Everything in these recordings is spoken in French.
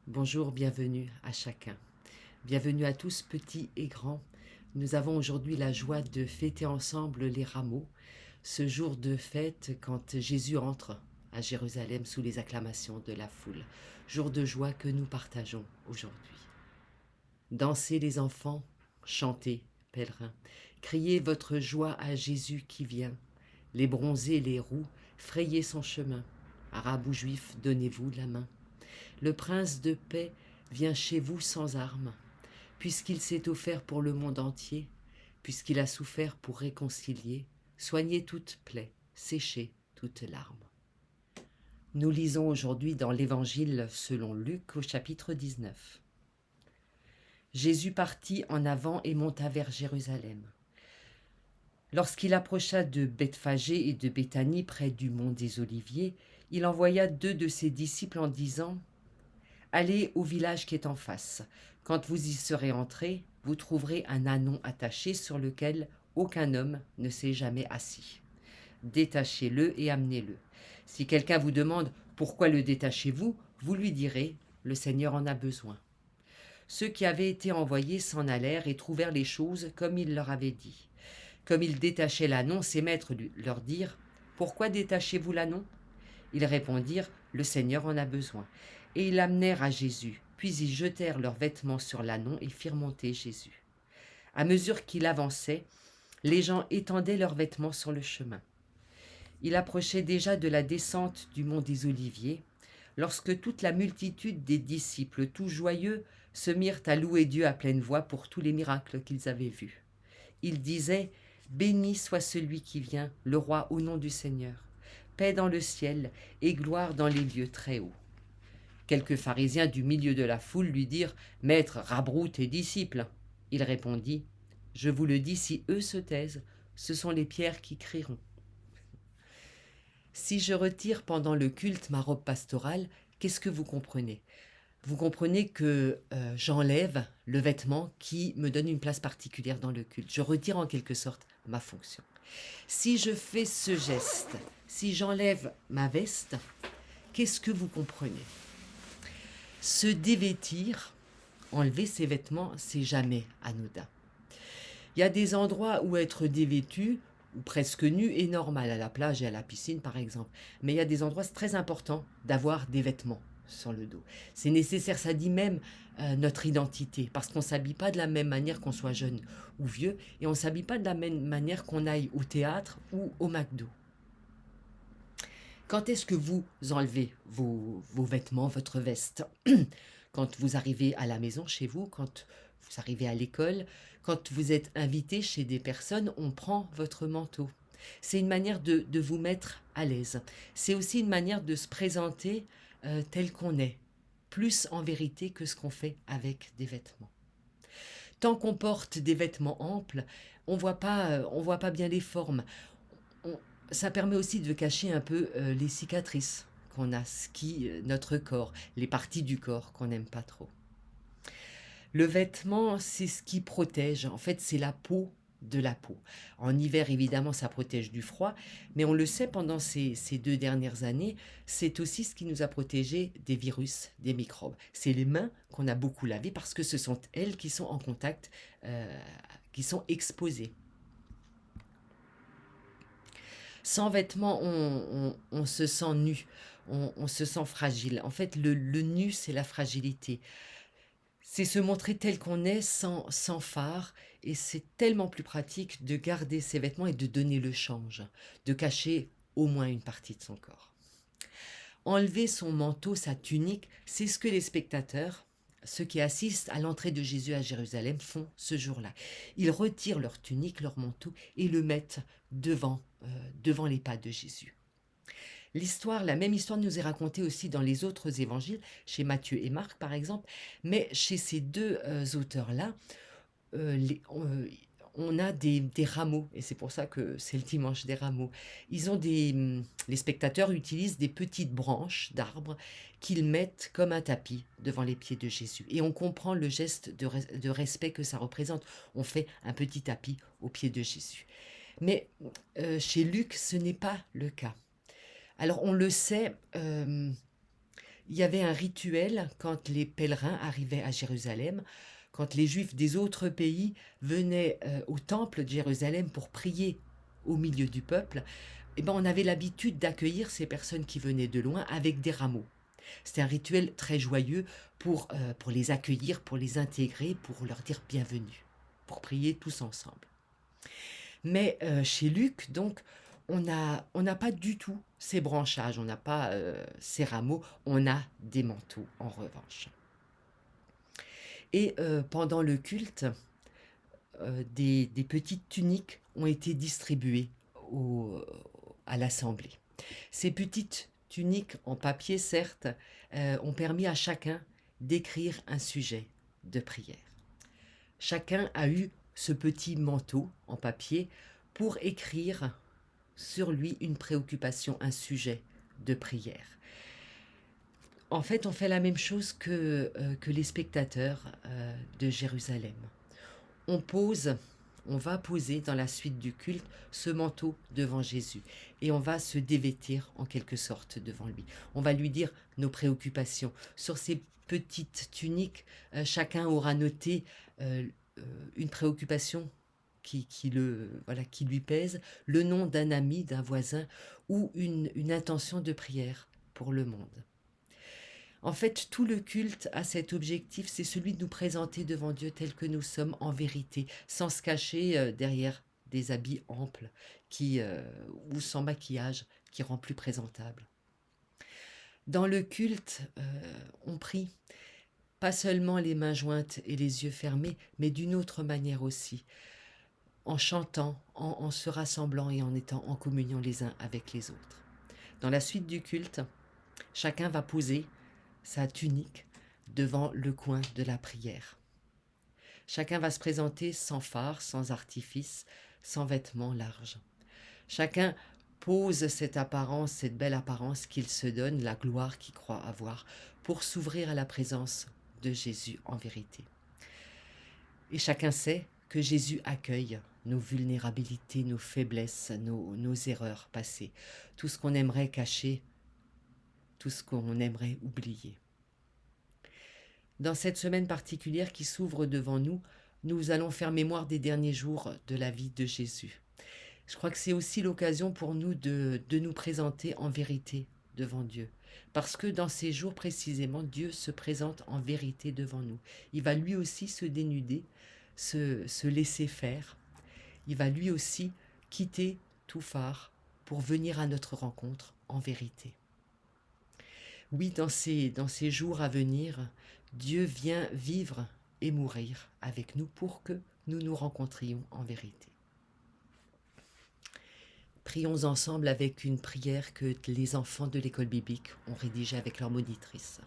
Bonjour, bienvenue à chacun. Bienvenue à tous, petits et grands. Nous avons aujourd'hui la joie de fêter ensemble les rameaux, ce jour de fête quand Jésus entre à Jérusalem sous les acclamations de la foule. Jour de joie que nous partageons aujourd'hui. Dansez les enfants, chantez, pèlerins, criez votre joie à Jésus qui vient. Les bronzés, les roux, frayez son chemin. Arabes ou juifs, donnez-vous la main. Le prince de paix vient chez vous sans armes, puisqu'il s'est offert pour le monde entier, puisqu'il a souffert pour réconcilier, soigner toute plaie, sécher toute larme. Nous lisons aujourd'hui dans l'Évangile selon Luc au chapitre 19. Jésus partit en avant et monta vers Jérusalem. Lorsqu'il approcha de Bethphagée et de Béthanie près du mont des Oliviers, il envoya 2 de ses disciples en disant « Allez au village qui est en face. Quand vous y serez entrés, vous trouverez un ânon attaché sur lequel aucun homme ne s'est jamais assis. Détachez-le et amenez-le. Si quelqu'un vous demande « Pourquoi le détachez-vous ?», vous lui direz « Le Seigneur en a besoin ». Ceux qui avaient été envoyés s'en allèrent et trouvèrent les choses comme il leur avait dit. Comme ils détachaient l'ânon, ses maîtres leur dirent « Pourquoi détachez-vous l'ânon ?» Ils répondirent « Le Seigneur en a besoin ». Et ils l'amenèrent à Jésus. Puis ils jetèrent leurs vêtements sur l'ânon et firent monter Jésus. À mesure qu'il avançait, les gens étendaient leurs vêtements sur le chemin. Il approchait déjà de la descente du mont des Oliviers, lorsque toute la multitude des disciples, tout joyeux, se mirent à louer Dieu à pleine voix pour tous les miracles qu'ils avaient vus. Ils disaient « Béni soit celui qui vient, le roi au nom du Seigneur. Paix dans le ciel et gloire dans les lieux très hauts. » Quelques pharisiens du milieu de la foule lui dirent « Maître, rabroue tes disciples. » Il répondit « Je vous le dis, si eux se taisent, ce sont les pierres qui crieront. » Si je retire pendant le culte ma robe pastorale, qu'est-ce que vous comprenez ? Vous comprenez que j'enlève le vêtement qui me donne une place particulière dans le culte. Je retire en quelque sorte ma fonction. Si je fais ce geste, si j'enlève ma veste, qu'est-ce que vous comprenez ? Se dévêtir, enlever ses vêtements, c'est jamais anodin. Il y a des endroits où être dévêtu, ou presque nu, est normal, à la plage et à la piscine par exemple. Mais il y a des endroits, c'est très important d'avoir des vêtements sur le dos. C'est nécessaire, ça dit même notre identité, parce qu'on ne s'habille pas de la même manière qu'on soit jeune ou vieux, et on ne s'habille pas de la même manière qu'on aille au théâtre ou au McDo. Quand est-ce que vous enlevez vos vêtements, votre veste ? Quand vous arrivez à la maison, chez vous, quand vous arrivez à l'école, quand vous êtes invité chez des personnes, on prend votre manteau. C'est une manière de vous mettre à l'aise. C'est aussi une manière de se présenter tel qu'on est, plus en vérité que ce qu'on fait avec des vêtements. Tant qu'on porte des vêtements amples, on voit pas bien les formes. Ça permet aussi de cacher un peu les cicatrices qu'on a, notre corps, les parties du corps qu'on n'aime pas trop. Le vêtement, c'est ce qui protège. En fait, c'est la peau de la peau. En hiver, évidemment, ça protège du froid, mais on le sait, pendant ces 2 dernières années, c'est aussi ce qui nous a protégés des virus, des microbes. C'est les mains qu'on a beaucoup lavées parce que ce sont elles qui sont en contact, qui sont exposées. Sans vêtements, on se sent nu, on se sent fragile. En fait, le nu, c'est la fragilité. C'est se montrer tel qu'on est sans fard, et c'est tellement plus pratique de garder ses vêtements et de donner le change, de cacher au moins une partie de son corps. Enlever son manteau, sa tunique, c'est ce que les spectateurs, ceux qui assistent à l'entrée de Jésus à Jérusalem, font ce jour-là. Ils retirent leur tunique, leur manteau et le mettent devant les pas de Jésus. La même histoire nous est racontée aussi dans les autres évangiles, chez Matthieu et Marc par exemple, mais chez ces 2 auteurs-là, on a des rameaux, et c'est pour ça que c'est le dimanche des rameaux. Les spectateurs utilisent des petites branches d'arbres qu'ils mettent comme un tapis devant les pieds de Jésus. Et on comprend le geste de respect que ça représente. On fait un petit tapis aux pieds de Jésus. Mais chez Luc, ce n'est pas le cas. Alors on le sait, Il y avait un rituel quand les pèlerins arrivaient à Jérusalem, quand les Juifs des autres pays venaient au temple de Jérusalem pour prier au milieu du peuple. Eh ben, on avait l'habitude d'accueillir ces personnes qui venaient de loin avec des rameaux. C'était un rituel très joyeux pour les accueillir, pour les intégrer, pour leur dire bienvenue, pour prier tous ensemble. Mais chez Luc, donc, on n'a pas du tout ces branchages, on n'a pas ces rameaux, on a des manteaux en revanche. Et pendant le culte, des petites tuniques ont été distribuées à l'assemblée. Ces petites tuniques en papier, certes, ont permis à chacun d'écrire un sujet de prière. Chacun a eu ce petit manteau en papier pour écrire sur lui une préoccupation, un sujet de prière. En fait, on fait la même chose que les spectateurs de Jérusalem. On va poser dans la suite du culte ce manteau devant Jésus et on va se dévêtir en quelque sorte devant lui. On va lui dire nos préoccupations. Sur ces petites tuniques, chacun aura noté une préoccupation qui lui pèse, le nom d'un ami, d'un voisin ou une intention de prière pour le monde. En fait, tout le culte a cet objectif, c'est celui de nous présenter devant Dieu tel que nous sommes en vérité, sans se cacher derrière des habits amples ou sans maquillage qui rend plus présentable. Dans le culte, on prie, pas seulement les mains jointes et les yeux fermés, mais d'une autre manière aussi, en chantant, en se rassemblant et en étant en communion les uns avec les autres. Dans la suite du culte, chacun va poser sa tunique devant le coin de la prière. Chacun va se présenter sans phare, sans artifice, sans vêtements larges. Chacun pose cette apparence, cette belle apparence qu'il se donne, la gloire qu'il croit avoir, pour s'ouvrir à la présence de Jésus en vérité. Et chacun sait que Jésus accueille nos vulnérabilités, nos faiblesses, nos erreurs passées, tout ce qu'on aimerait cacher, tout ce qu'on aimerait oublier. Dans cette semaine particulière qui s'ouvre devant nous, nous allons faire mémoire des derniers jours de la vie de Jésus. Je crois que c'est aussi l'occasion pour nous de nous présenter en vérité devant Dieu. Parce que dans ces jours précisément, Dieu se présente en vérité devant nous. Il va lui aussi se dénuder, se laisser faire. Il va lui aussi quitter tout phare pour venir à notre rencontre en vérité. Oui, dans ces jours à venir, Dieu vient vivre et mourir avec nous pour que nous nous rencontrions en vérité. Prions ensemble avec une prière que les enfants de l'école biblique ont rédigée avec leur monitrice.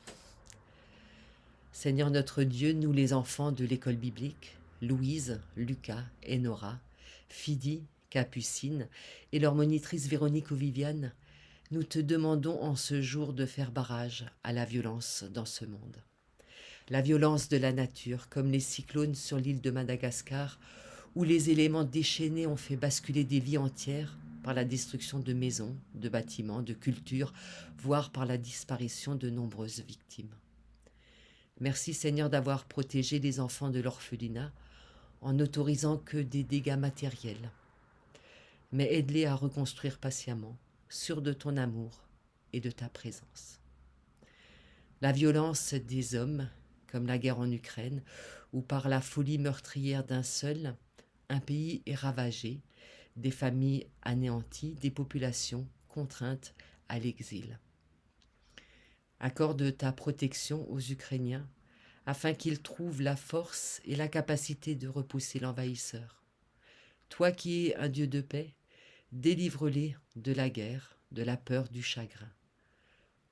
Seigneur notre Dieu, nous les enfants de l'école biblique, Louise, Lucas et Nora, Fidi, Capucine et leur monitrice Véronique ou Viviane, nous te demandons en ce jour de faire barrage à la violence dans ce monde. La violence de la nature, comme les cyclones sur l'île de Madagascar, où les éléments déchaînés ont fait basculer des vies entières par la destruction de maisons, de bâtiments, de cultures, voire par la disparition de nombreuses victimes. Merci Seigneur d'avoir protégé les enfants de l'orphelinat en n'autorisant que des dégâts matériels. Mais aide-les à reconstruire patiemment, sûrs de ton amour et de ta présence. La violence des hommes, comme la guerre en Ukraine, où par la folie meurtrière d'un seul, un pays est ravagé, des familles anéanties, des populations contraintes à l'exil. Accorde ta protection aux Ukrainiens, afin qu'ils trouvent la force et la capacité de repousser l'envahisseur. Toi qui es un Dieu de paix, délivre-les de la guerre, de la peur, du chagrin.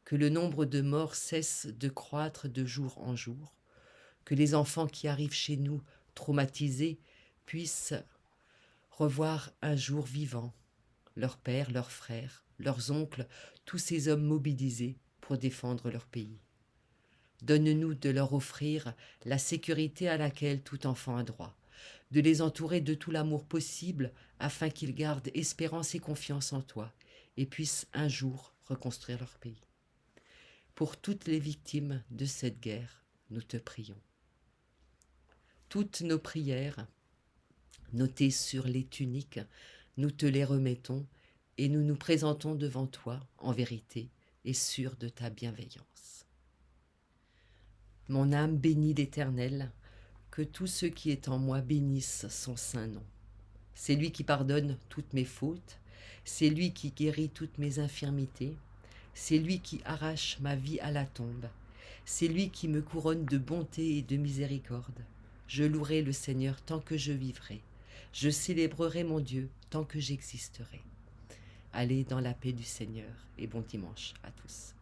Que le nombre de morts cesse de croître de jour en jour, que les enfants qui arrivent chez nous traumatisés puissent revoir un jour vivant leurs pères, leurs frères, leurs oncles, tous ces hommes mobilisés pour défendre leur pays. Donne-nous de leur offrir la sécurité à laquelle tout enfant a droit, de les entourer de tout l'amour possible afin qu'ils gardent espérance et confiance en toi et puissent un jour reconstruire leur pays. Pour toutes les victimes de cette guerre, nous te prions. Toutes nos prières, notées sur les tuniques, nous te les remettons et nous nous présentons devant toi en vérité et sûrs de ta bienveillance. Mon âme bénit l'Éternel, que tout ce qui est en moi bénisse son saint nom. C'est lui qui pardonne toutes mes fautes, c'est lui qui guérit toutes mes infirmités, c'est lui qui arrache ma vie à la tombe, c'est lui qui me couronne de bonté et de miséricorde. Je louerai le Seigneur tant que je vivrai, je célébrerai mon Dieu tant que j'existerai. Allez dans la paix du Seigneur et bon dimanche à tous.